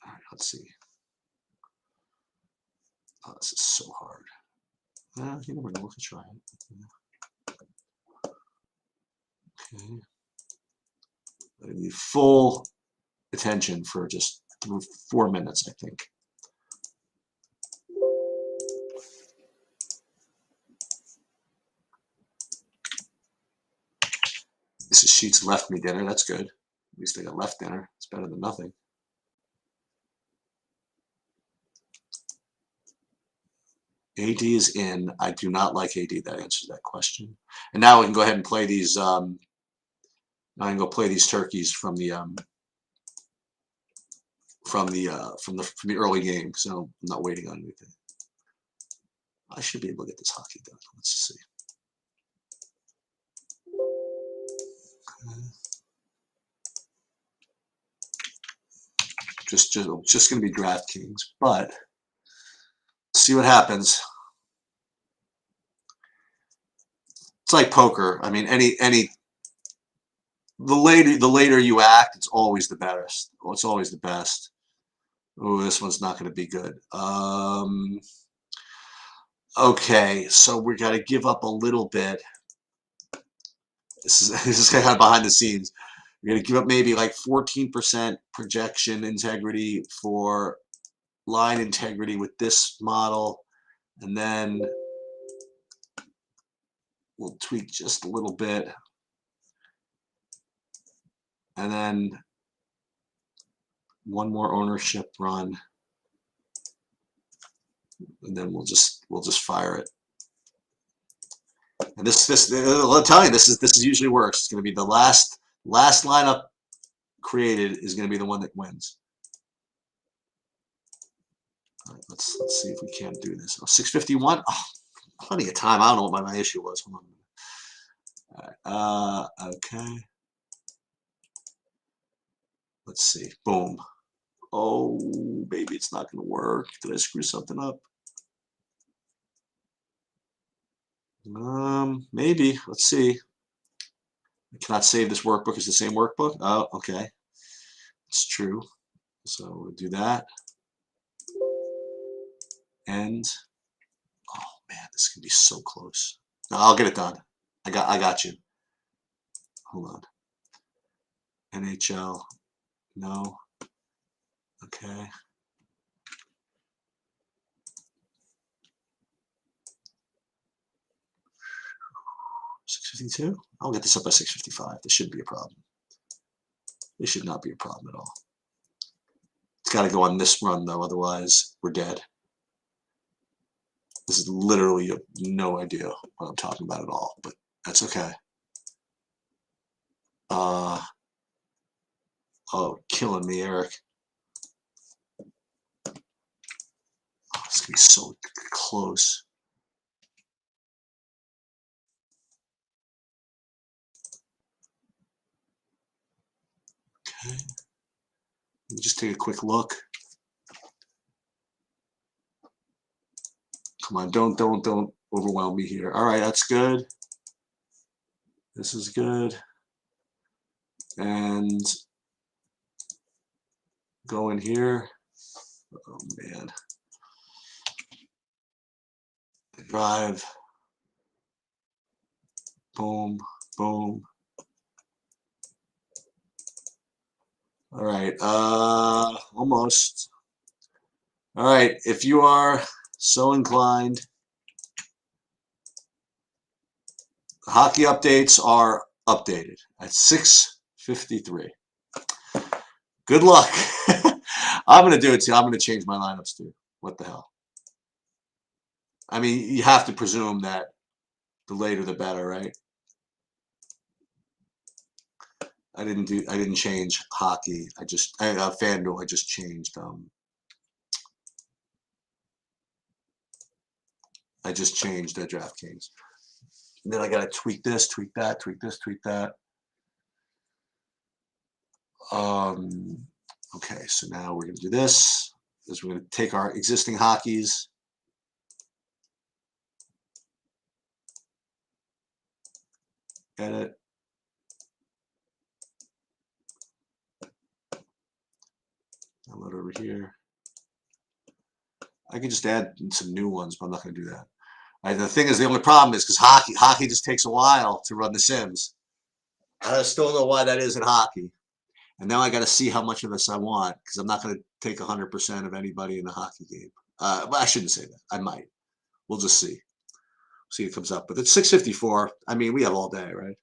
All right, let's see. Oh, this is so hard. You never know. We can try it. Okay. I need full attention for just 4 minutes, I think. Mrs. Sheets left me dinner. That's good. At least I got left dinner. It's better than nothing. AD is in. I do not like AD. That answers that question. And now we can go ahead and play these. Now I can go play these turkeys from the early game. So I'm not waiting on anything. I should be able to get this hockey done. Let's see. Just going to be DraftKings, but see what happens. It's like poker. I mean, the later you act, it's always the best. It's always the best. Oh, this one's not going to be good. Okay, so we got to give up a little bit. This is kind of behind the scenes. We're going to give up maybe like 14% projection integrity for line integrity with this model, and then we'll tweak just a little bit, and then one more ownership run, and then we'll just fire it. And this I'll tell you, this usually works. It's going to be the last lineup created is going to be the one that wins. All right, let's see if we can't do this. Oh, 651. Oh, plenty of time. I don't know what my issue was. Hold on. All right. Okay. Let's see. Boom. Oh, baby, it's not going to work. Did I screw something up? Maybe. Let's see. I cannot save this workbook. It's the same workbook. Oh, okay. It's true. So we'll do that. And oh man, this is gonna be so close. No, I'll get it done. I got you. Hold on. NHL. No. Okay. 652. I'll get this up by 655. This shouldn't be a problem. This should not be a problem at all. It's got to go on this run though, otherwise we're dead. This is literally no idea what I'm talking about at all, but that's okay. Oh, killing me, Eric. Oh, it's gonna be so close. Okay. Let me just take a quick look. Come on, don't overwhelm me here. All right, that's good. This is good. And go in here. Oh man. Drive. Boom, boom. All right, almost. All right, if you are so inclined, hockey updates are updated at 6:53. Good luck. I'm going to do it too. I'm going to change my lineups too. What the hell? I mean, you have to presume that the later the better, right? I didn't change hockey. FanDuel. I just changed DraftKings. And then I got to tweak this, tweak that, tweak this, tweak that. Okay, so now we're going to do this. We're going to take our existing hockeys. Edit. Download over here. I can just add some new ones, but I'm not going to do that. The thing is, the only problem is because hockey just takes a while to run the sims. I still don't know why that is in hockey. And now I got to see how much of this I want because I'm not going to take 100% of anybody in the hockey game. But I shouldn't say that. I might. We'll just see. See what comes up. But it's 6:54. I mean, we have all day, right?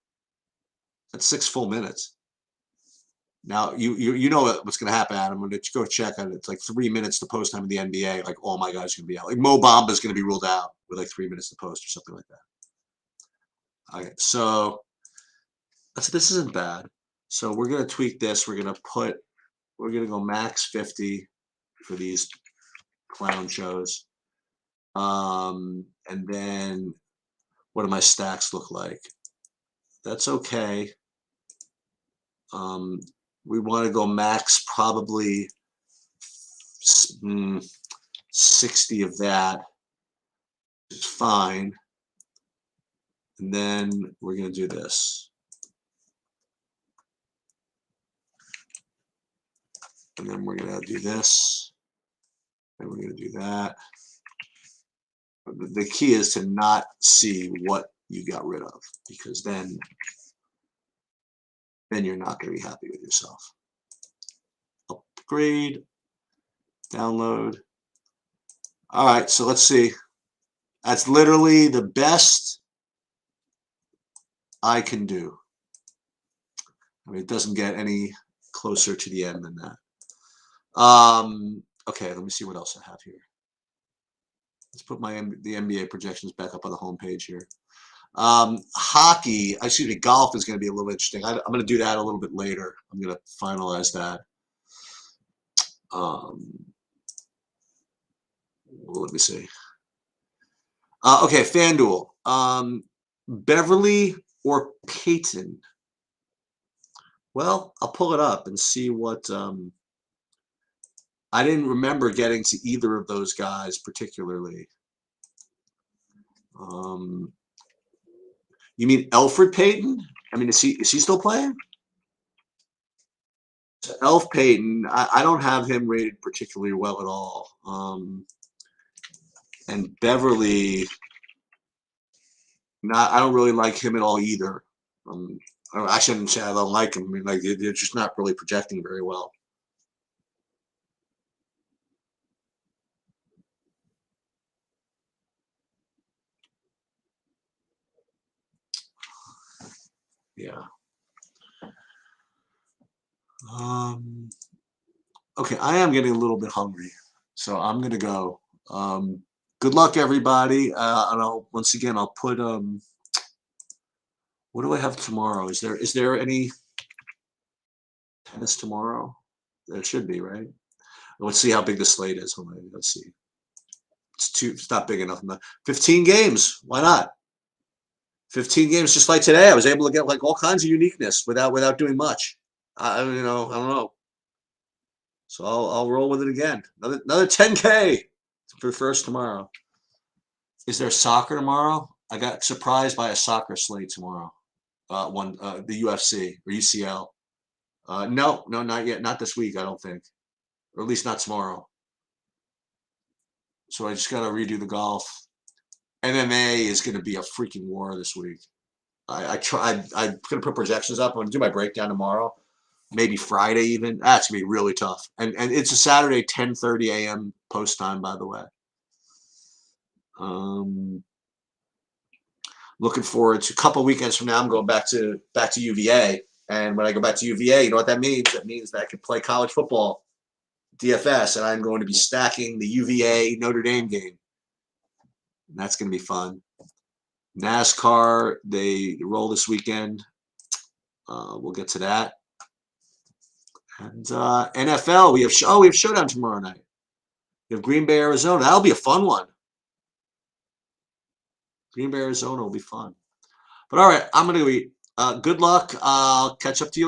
That's 6 full minutes. Now you know what's going to happen, Adam. I'm going to go check on it. It's like 3 minutes to post time in the NBA. Like all my guys are going to be out. Like Mo Bamba is going to be ruled out with like 3 minutes to post or something like that. Okay, so this isn't bad. So we're going to tweak this. We're going to go max 50 for these clown shows. And then what do my stacks look like? That's okay. We want to go max probably 60 of that. It's fine. And then we're going to do this. And then we're going to do this. And we're going to do that. The key is to not see what you got rid of, because then you're not going to be happy with yourself. Upgrade, download. All right, so let's see. That's literally the best I can do. I mean, it doesn't get any closer to the end than that. Okay, let me see what else I have here. Let's put the NBA projections back up on the homepage here. Golf is going to be a little interesting. I'm going to do that a little bit later. I'm going to finalize that. Let me see. Okay, FanDuel. Beverly or Peyton? Well, I'll pull it up and see what. I didn't remember getting to either of those guys particularly. You mean Elfrid Payton? I mean, is he still playing? So Elf Payton, I don't have him rated particularly well at all. And Beverly, I don't really like him at all either. I shouldn't say I don't like him. I mean, like, they're just not really projecting very well. Yeah. Okay, I am getting a little bit hungry, so I'm gonna go. Good luck, everybody. And once again, I'll put what do I have tomorrow? Is there any tennis tomorrow? There should be, right? Let's see how big the slate is. Hold on, let's see. It's not big enough. 15 games. Why not? 15 games, just like today. I was able to get like all kinds of uniqueness without doing much. I don't know. So I'll roll with it again. Another 10K for first tomorrow. Is there soccer tomorrow? I got surprised by a soccer slate tomorrow. The UFC or UCL. No, not yet. Not this week, I don't think. Or at least not tomorrow. So I just got to redo the golf. MMA is going to be a freaking war this week. I'm going to put projections up. I'm going to do my breakdown tomorrow. Maybe Friday even. That's going to be really tough. And it's a Saturday, 10:30 a.m. post time, by the way. Looking forward to a couple weekends from now. I'm going back to UVA. And when I go back to UVA, you know what that means? That means that I can play college football, DFS, and I'm going to be stacking the UVA Notre Dame game. And that's going to be fun. NASCAR, they roll this weekend. We'll get to that. And NFL, we have Showdown tomorrow night. We have Green Bay, Arizona. That'll be a fun one. Green Bay, Arizona will be fun. But all right, I'm going to eat. Good luck. I'll catch up to you later.